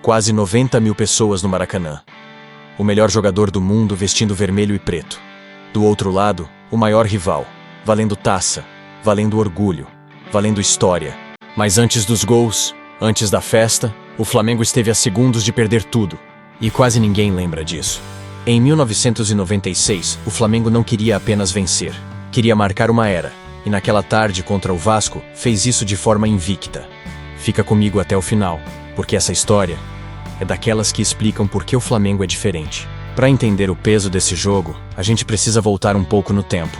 Quase 90 mil pessoas no Maracanã. O melhor jogador do mundo vestindo vermelho e preto. Do outro lado, o maior rival, valendo taça, valendo orgulho, valendo história. Mas antes dos gols, antes da festa, o Flamengo esteve a segundos de perder tudo. E quase ninguém lembra disso. Em 1996, o Flamengo não queria apenas vencer. Queria marcar uma era. E naquela tarde contra o Vasco, fez isso de forma invicta. Fica comigo até o final, porque essa história é daquelas que explicam por que o Flamengo é diferente. Para entender o peso desse jogo, a gente precisa voltar um pouco no tempo.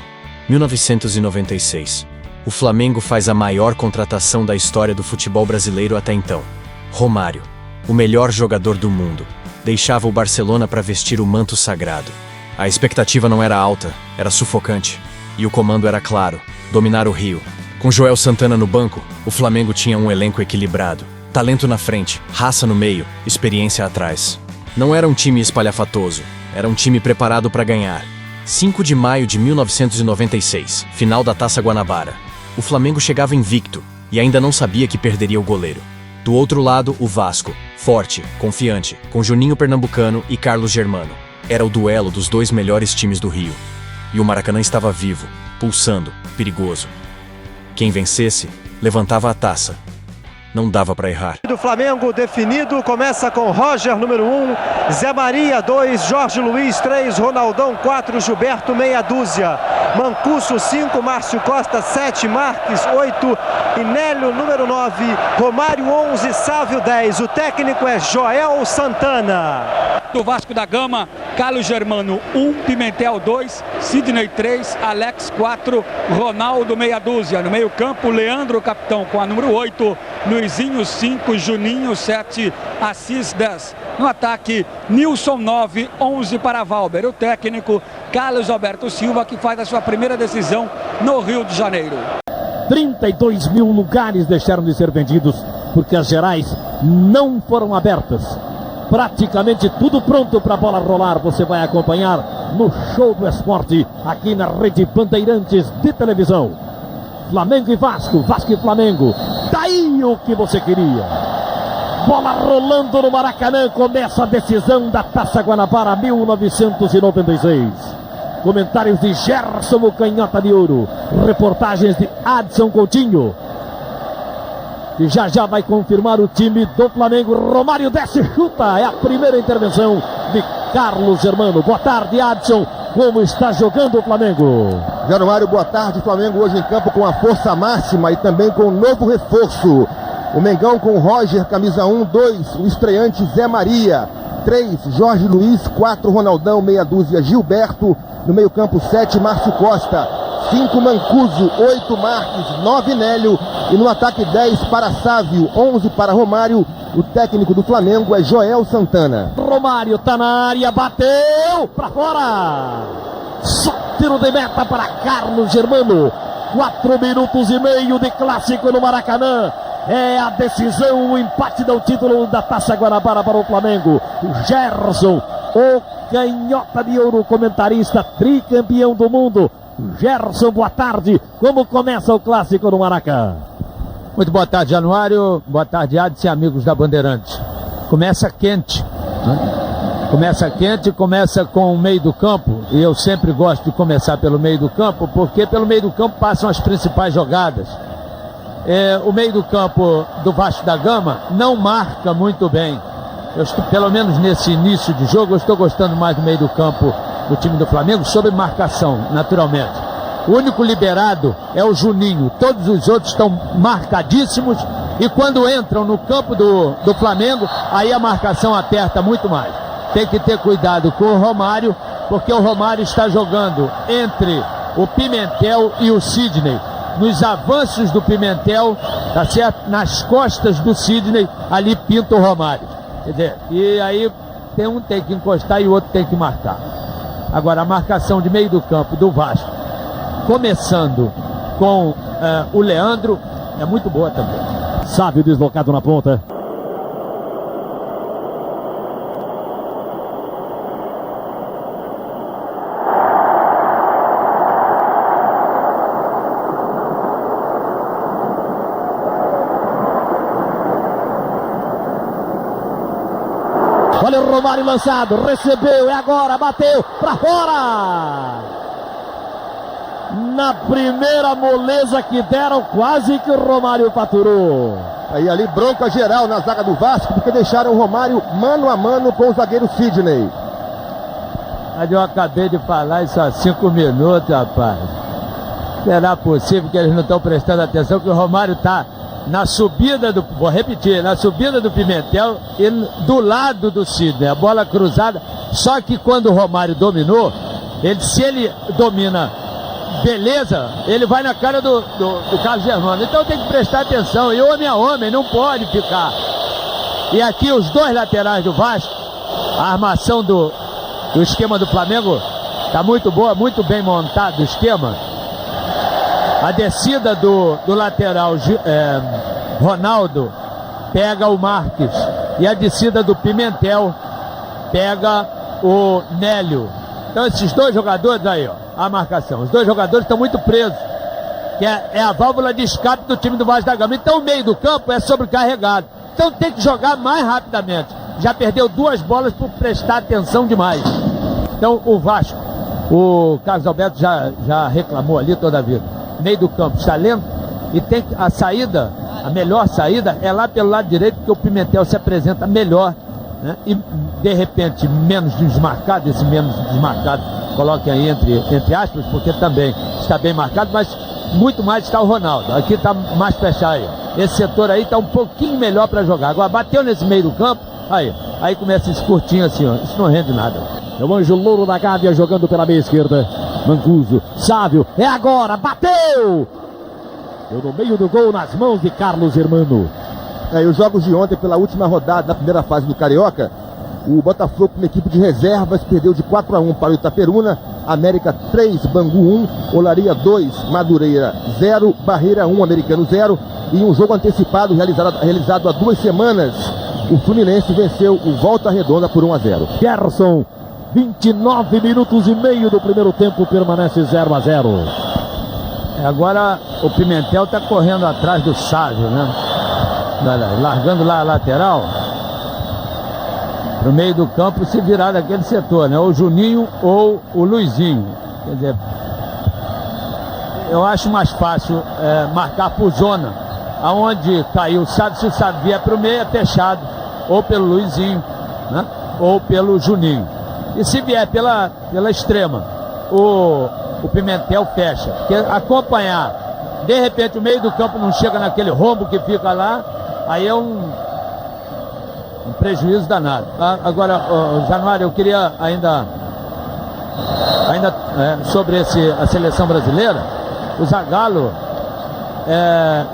1996. O Flamengo faz a maior contratação da história do futebol brasileiro até então. Romário, o melhor jogador do mundo, deixava o Barcelona para vestir o manto sagrado. A expectativa não era alta, era sufocante. E o comando era claro: dominar o Rio. Com Joel Santana no banco, o Flamengo tinha um elenco equilibrado. Talento na frente, raça no meio, experiência atrás. Não era um time espalhafatoso, era um time preparado para ganhar. 5 de maio de 1996, final da Taça Guanabara. O Flamengo chegava invicto e ainda não sabia que perderia o goleiro. Do outro lado, o Vasco, forte, confiante, com Juninho Pernambucano e Carlos Germano. Era o duelo dos dois melhores times do Rio. E o Maracanã estava vivo, pulsando, perigoso. Quem vencesse, levantava a taça. Não dava para errar. Do Flamengo definido, começa com Roger, número 1, Zé Maria, 2, Jorge Luiz, 3, Ronaldão, 4, Gilberto, meia dúzia, Mancuso, 5, Márcio Costa, 7, Marques, 8, Inélio, número 9, Romário, 11, Sávio, 10. O técnico é Joel Santana. Do Vasco da Gama, Carlos Germano, 1, Pimentel, 2, Sidney, 3, Alex, 4, Ronaldo, meia dúzia. No meio campo, Leandro, capitão, com a número 8, Luizinho, 5, Juninho, 7, Assis, 10. No ataque, Nilson, 9, 11 para Valber. O técnico, Carlos Alberto Silva, que faz a sua primeira decisão no Rio de Janeiro. 32 mil lugares deixaram de ser vendidos, porque as gerais não foram abertas. Praticamente tudo pronto para a bola rolar. Você vai acompanhar no Show do Esporte, aqui na Rede Bandeirantes de televisão. Flamengo e Vasco, Vasco e Flamengo. Daí o que você queria. Bola rolando no Maracanã. Começa a decisão da Taça Guanabara 1996. Comentários de Gerson, o canhota de ouro. Reportagens de Adson Coutinho, que já vai confirmar o time do Flamengo. Romário desce, chuta. É a primeira intervenção de Carlos Germano. Boa tarde, Adson. Como está jogando o Flamengo? Januário, boa tarde. Flamengo hoje em campo com a força máxima e também com um novo reforço. O Mengão com Roger, camisa 1, 2, o estreante Zé Maria, 3, Jorge Luiz, 4, Ronaldão, meia dúzia, Gilberto, no meio campo 7, Márcio Costa, 5, Mancuso, 8, Marques, 9, Nélio, e no ataque 10 para Sávio, 11 para Romário. O técnico do Flamengo é Joel Santana. Romário tá na área, bateu para fora. Só tiro de meta para Carlos Germano. 4 minutos e meio de clássico no Maracanã. É a decisão, o empate do título da Taça Guanabara para o Flamengo. Gerson, o canhota de ouro, comentarista, tricampeão do mundo. Gerson, boa tarde. Como começa o clássico no Maracanã? Muito boa tarde, Januário. Boa tarde, Adson e amigos da Bandeirantes. Começa quente, né? Começa quente, começa com o meio do campo. E eu sempre gosto de começar pelo meio do campo, porque pelo meio do campo passam as principais jogadas. O meio do campo do Vasco da Gama não marca muito bem. Pelo menos nesse início de jogo, eu estou gostando mais do meio do campo do time do Flamengo, sob marcação, naturalmente. O único liberado é o Juninho. Todos os outros estão marcadíssimos. E quando entram no campo do Flamengo, aí a marcação aperta muito mais. Tem que ter cuidado com o Romário, porque o Romário está jogando entre o Pimentel e o Sidney. Nos avanços do Pimentel, tá certo? Nas costas do Sidney, ali pinta o Romário. Quer dizer, e aí um tem que encostar e o outro tem que marcar. Agora, a marcação de meio do campo do Vasco, começando com o Leandro, é muito boa também. Sávio deslocado na ponta. Olha o Romário lançado, recebeu, é agora, bateu pra fora. Na primeira moleza que deram, quase que o Romário faturou. Aí ali bronca geral na zaga do Vasco, porque deixaram o Romário mano a mano com o zagueiro Sidney. Mas eu acabei de falar isso há 5 minutos, rapaz. Será possível que eles não estão prestando atenção que o Romário está na subida do... Vou repetir, na subida do Pimentel e do lado do Sidney. A bola cruzada. Só que quando o Romário dominou, se ele domina, beleza, ele vai na cara do Carlos Germano. Então tem que prestar atenção. E homem a homem, não pode ficar. E aqui os dois laterais do Vasco, a armação do esquema do Flamengo está muito boa, muito bem montado o esquema. A descida do lateral Ronaldo pega o Marques. E a descida do Pimentel pega o Nélio. Então esses dois jogadores aí, ó, a marcação. Os dois jogadores estão muito presos. Que é a válvula de escape do time do Vasco da Gama. Então o meio do campo é sobrecarregado. Então tem que jogar mais rapidamente. Já perdeu 2 bolas por prestar atenção demais. Então o Vasco, o Carlos Alberto já reclamou ali toda a vida. Meio do campo está lento e tem a saída, a melhor saída é lá pelo lado direito, porque o Pimentel se apresenta melhor, né? E de repente menos desmarcado, esse menos desmarcado coloque aí entre aspas, porque também está bem marcado, mas muito mais está o Ronaldo. Aqui está mais fechado aí. Esse setor aí está um pouquinho melhor para jogar. Agora bateu nesse meio do campo, aí começa esse curtinho assim, ó. Isso não rende nada. É o Anjo Louro da Gávea jogando pela meia esquerda. Mancuso, Sávio, é agora, bateu! Deu no meio do gol nas mãos de Carlos Germano. E os jogos de ontem, pela última rodada da primeira fase do Carioca, o Botafogo com uma equipe de reservas perdeu de 4-1 para o Itaperuna. América 3, Bangu 1, Olaria 2, Madureira 0, Barreira 1, Americano 0. E um jogo antecipado realizado há 2 semanas, o Fluminense venceu o Volta Redonda por 1-0. Gerson, 29 minutos e meio do primeiro tempo, permanece 0-0. Agora o Pimentel está correndo atrás do Sávio, né? Largando lá a lateral pro meio do campo, se virar daquele setor, né? Ou o Juninho ou o Luizinho. Quer dizer, eu acho mais fácil marcar por zona, aonde caiu o Sávio. Se o Sávio vier pro meio, é fechado ou pelo Luizinho, né? Ou pelo Juninho. E se vier pela extrema, o Pimentel fecha. Porque acompanhar, de repente o meio do campo não chega naquele rombo que fica lá, aí é um prejuízo danado. Agora, Januário, eu queria ainda sobre a seleção brasileira, o Zagallo,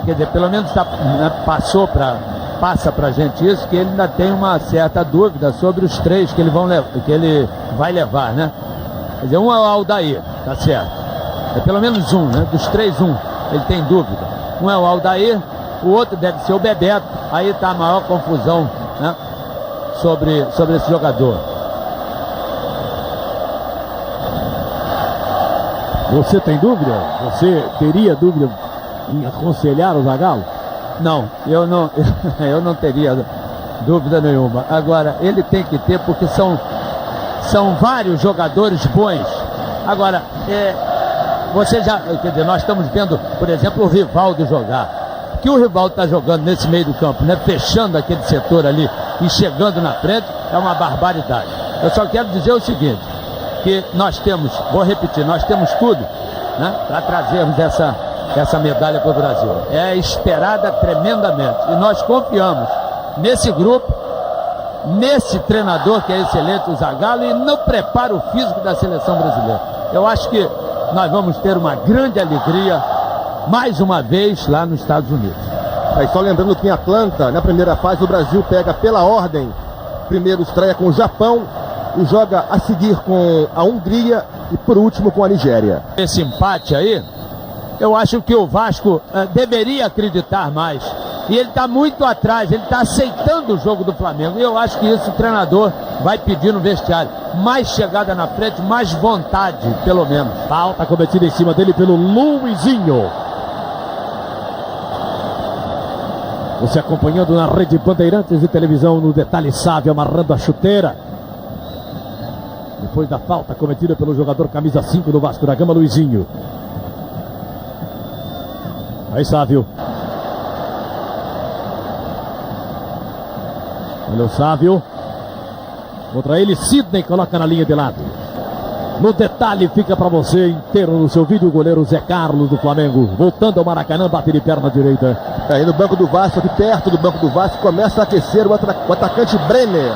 quer dizer, pelo menos passa pra gente isso, que ele ainda tem uma certa dúvida sobre os 3 que ele vai levar, né? Quer dizer, um é o Aldair, tá certo. É pelo menos um, né? Dos 3, ele tem dúvida. Um é o Aldair, o outro deve ser o Bebeto. Aí tá a maior confusão, né? Sobre esse jogador. Você tem dúvida? Você teria dúvida em aconselhar o Zagallo? Não, eu não teria dúvida nenhuma. Agora, ele tem que ter, porque são vários jogadores bons. Agora, quer dizer, nós estamos vendo, por exemplo, o Rivaldo jogar. O que o Rivaldo está jogando nesse meio do campo, né? Fechando aquele setor ali e chegando na frente, é uma barbaridade. Eu só quero dizer o seguinte, que nós temos, vou repetir, nós temos tudo, né? Para trazermos essa medalha para o Brasil. É esperada tremendamente. E nós confiamos nesse grupo, nesse treinador que é excelente, o Zagallo, e no preparo físico da seleção brasileira. Eu acho que nós vamos ter uma grande alegria mais uma vez lá nos Estados Unidos. Aí só lembrando que em Atlanta, na primeira fase, o Brasil pega pela ordem. Primeiro estreia com o Japão e joga a seguir com a Hungria e por último com a Nigéria. Esse empate aí, eu acho que o Vasco deveria acreditar mais. E ele está muito atrás, ele está aceitando o jogo do Flamengo. E eu acho que isso o treinador vai pedir no vestiário. Mais chegada na frente, mais vontade, pelo menos. Falta cometida em cima dele pelo Luizinho. Você acompanhando na Rede Bandeirantes de televisão, no detalhe Sávio amarrando a chuteira. Depois da falta cometida pelo jogador camisa 5 do Vasco da Gama, Luizinho. Aí Sávio. Olha o Sávio. Contra ele, Sidney coloca na linha de lado. No detalhe fica para você inteiro no seu vídeo o goleiro Zé Carlos do Flamengo. Voltando ao Maracanã, bate de perna direita. Aí no banco do Vasco, aqui perto do banco do Vasco, começa a aquecer o atacante Brenner.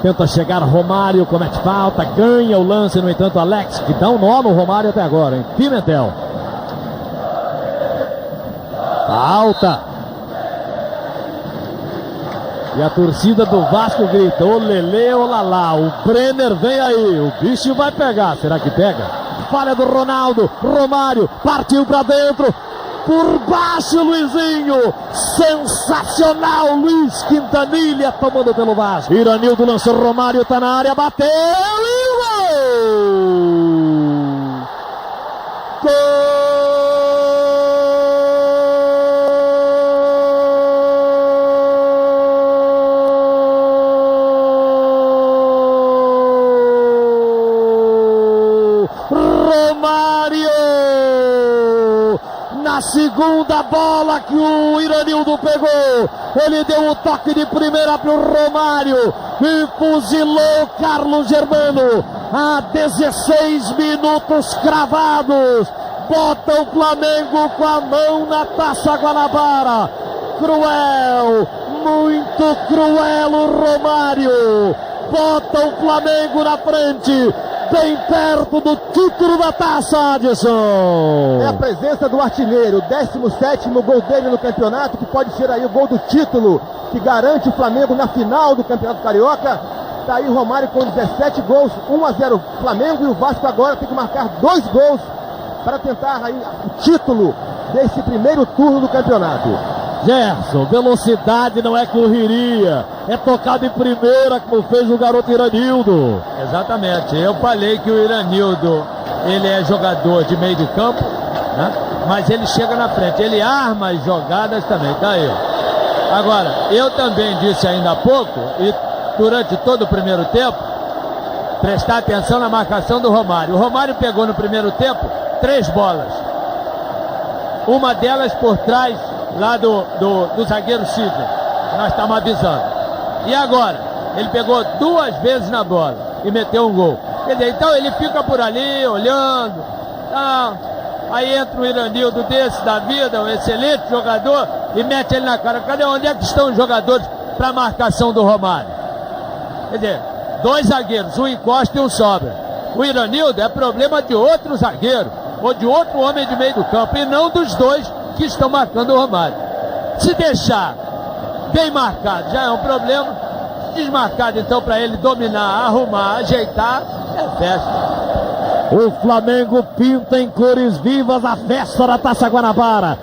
Tenta chegar Romário, comete falta, ganha o lance, no entanto Alex, que dá um nó no Romário até agora, hein? Pimentel. Falta. E a torcida do Vasco grita, olelê, olalá, o Brenner vem aí, o bicho vai pegar, será que pega? Falha do Ronaldo, Romário, partiu pra dentro, por baixo Luizinho, sensacional, Luiz Quintanilha tomando pelo Vasco. Iranildo lançou, Romário tá na área, bateu e gol! Gol! Na segunda bola que o Iranildo pegou, ele deu o toque de primeira para o Romário e fuzilou Carlos Germano a 16 minutos cravados. Bota o Flamengo com a mão na Taça Guanabara. Cruel, muito cruel o Romário. Bota o Flamengo na frente, bem perto do título da taça, Adson. É a presença do artilheiro, o 17º gol dele no campeonato, que pode ser aí o gol do título, que garante o Flamengo na final do Campeonato Carioca. Tá aí o Romário com 17 gols, 1-0 Flamengo, e o Vasco agora tem que marcar 2 gols para tentar aí o título desse primeiro turno do campeonato. Gerson, velocidade não é correria, é tocado em primeira, como fez o garoto Iranildo. Exatamente, eu falei que o Iranildo, ele é jogador de meio de campo, né? Mas ele chega na frente, ele arma as jogadas também, tá aí. Agora, eu também disse ainda há pouco, e durante todo o primeiro tempo, prestar atenção na marcação do Romário. O Romário pegou no primeiro tempo 3 bolas, uma delas por trás lá do zagueiro Sidney, que nós estamos avisando. E agora, ele pegou 2 vezes na bola e meteu um gol. Quer dizer, então ele fica por ali, olhando. Tá. Aí entra o Iranildo desse da vida, um excelente jogador, e mete ele na cara. Cadê? Onde é que estão os jogadores para a marcação do Romário? Quer dizer, 2 zagueiros, um encosta e um sobra. O Iranildo é problema de outro zagueiro, ou de outro homem de meio do campo, e não dos 2 que estão marcando o Romário. Se deixar bem marcado já é um problema, desmarcado então para ele dominar, arrumar, ajeitar, é festa. O Flamengo pinta em cores vivas a festa da Taça Guanabara.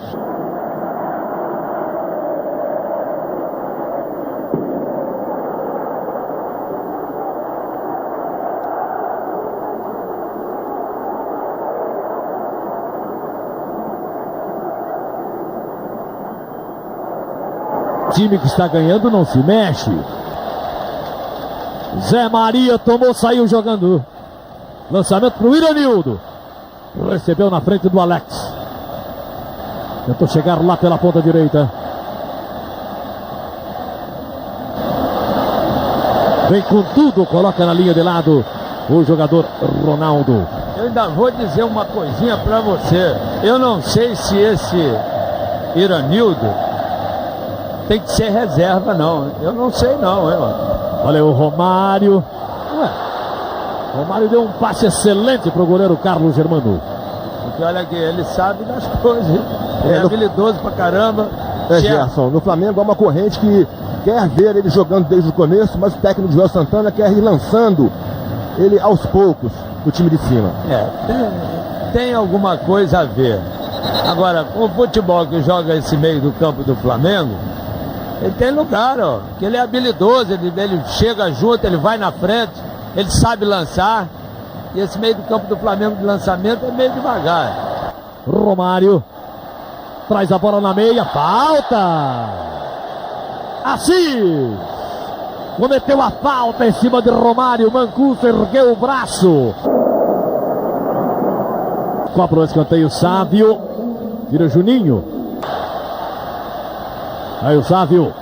O time que está ganhando não se mexe. Zé Maria tomou, saiu jogando. Lançamento para o Iranildo. Recebeu na frente do Alex. Tentou chegar lá pela ponta direita. Vem com tudo, coloca na linha de lado o jogador Ronaldo. Eu ainda vou dizer uma coisinha para você. Eu não sei se esse Iranildo tem que ser reserva, não. Eu não sei, não. Olha o Romário. Romário deu um passe excelente para o goleiro Carlos Germano. Porque olha aqui, ele sabe das coisas. Ele é habilidoso pra caramba. Gerson, no Flamengo há uma corrente que quer ver ele jogando desde o começo, mas o técnico Joel Santana quer ir lançando ele aos poucos do time de cima. Tem alguma coisa a ver. Agora, o futebol que joga esse meio do campo do Flamengo, ele tem lugar, ó, que ele é habilidoso, ele chega junto, ele vai na frente, ele sabe lançar. E esse meio do campo do Flamengo de lançamento é meio devagar. Romário. traz a bola na meia, falta! Assis cometeu a falta em cima de Romário, Mancuso ergueu o braço. Cobra o escanteio, Sávio, vira Juninho. Aí o Sávio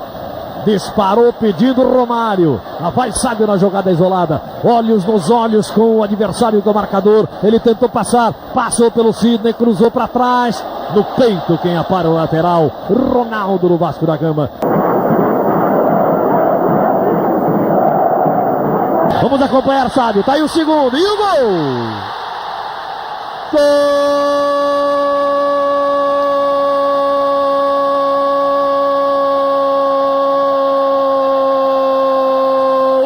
disparou pedindo Romário. Vai Sávio na jogada isolada. Olhos nos olhos com o adversário do marcador. Ele tentou passar, passou pelo Sidney, cruzou para trás. No peito quem apara o lateral, Ronaldo do Vasco da Gama. Vamos acompanhar Sávio, tá aí o segundo e o gol! Gol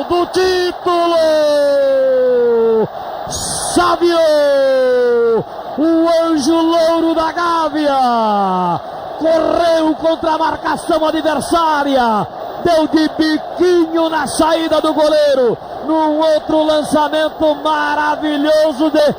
do título! Sávio, o anjo louro da Gávea, correu contra a marcação adversária, deu de biquinho na saída do goleiro, num outro lançamento maravilhoso de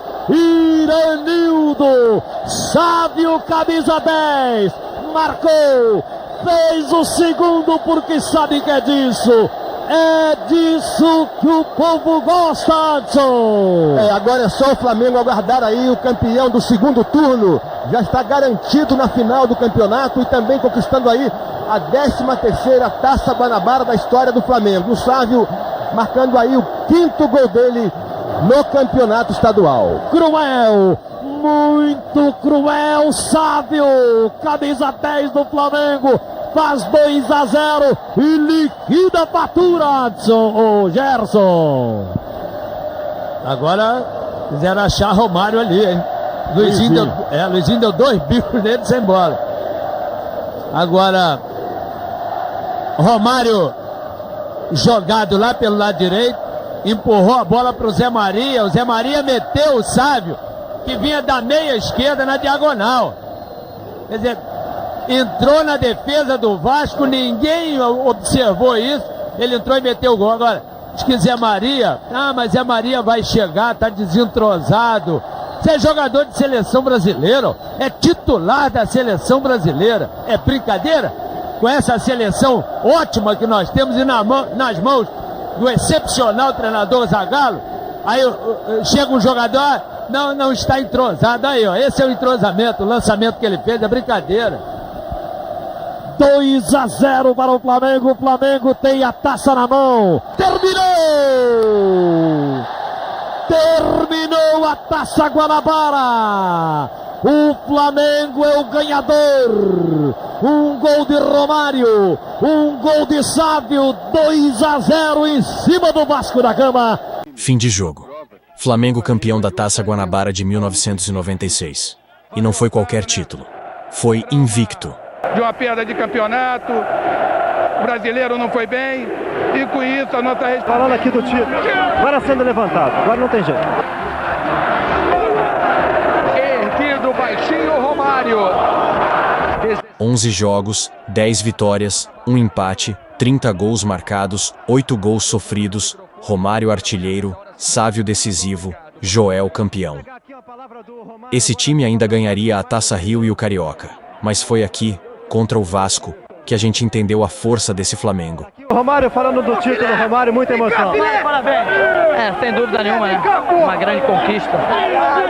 Iranildo. Sávio, camisa 10, marcou, fez o segundo porque sabe que é disso. É disso que o povo gosta, Adson. Agora é só o Flamengo aguardar aí o campeão do segundo turno. Já está garantido na final do campeonato e também conquistando aí a 13ª Taça Guanabara da história do Flamengo. O Sávio marcando aí o 5º gol dele no campeonato estadual. Cruel, muito cruel, Sávio, camisa 10 do Flamengo, faz 2-0 e liquida a fatura, Adson, Gerson. Agora quiseram achar Romário ali, hein? Luizinho deu 2 bicos nele sem bola. Agora Romário jogado lá pelo lado direito, empurrou a bola para o Zé Maria. O Zé Maria meteu o Sávio, que vinha da meia esquerda na diagonal. Quer dizer, entrou na defesa do Vasco, ninguém observou isso. Ele entrou e meteu o gol. Agora, diz que Zé Maria, mas Zé Maria vai chegar, tá desentrosado. Você é jogador de seleção brasileira, é titular da seleção brasileira. É brincadeira? Com essa seleção ótima que nós temos e nas mãos do excepcional treinador Zagallo, aí chega um jogador, não está entrosado. Aí, ó, esse é o entrosamento, o lançamento que ele fez, é brincadeira. 2-0 para o Flamengo tem a taça na mão. Terminou a Taça Guanabara. O Flamengo é o ganhador. Um gol de Romário, um gol de Sávio, 2-0 em cima do Vasco da Gama. Fim de jogo. Flamengo campeão da Taça Guanabara de 1996. E não foi qualquer título. Foi invicto. De uma perda de campeonato, o brasileiro não foi bem, e com isso a nossa responsabilidade. Falando aqui do título, agora sendo levantado, agora não tem jeito. Erguido baixinho, Romário. 11 jogos, 10 vitórias, 1 empate, 30 gols marcados, 8 gols sofridos, Romário artilheiro, Sávio decisivo, Joel campeão. Esse time ainda ganharia a Taça Rio e o Carioca, mas foi aqui, contra o Vasco, que a gente entendeu a força desse Flamengo. Romário falando do título, Romário, muita emoção. Parabéns. Sem dúvida nenhuma, né? Uma grande conquista.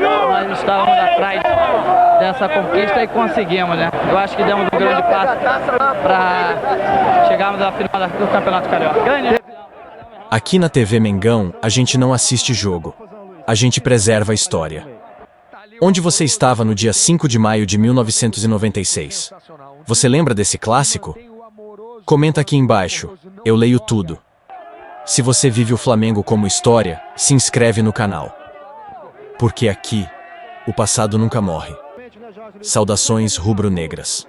Nós estávamos atrás dessa conquista e conseguimos, né? Eu acho que demos um grande passo para chegarmos à final do Campeonato Carioca. Grande. Aqui na TV Mengão, a gente não assiste jogo. A gente preserva a história. Onde você estava no dia 5 de maio de 1996? Você lembra desse clássico? Comenta aqui embaixo, eu leio tudo. Se você vive o Flamengo como história, se inscreve no canal. Porque aqui, o passado nunca morre. Saudações rubro-negras.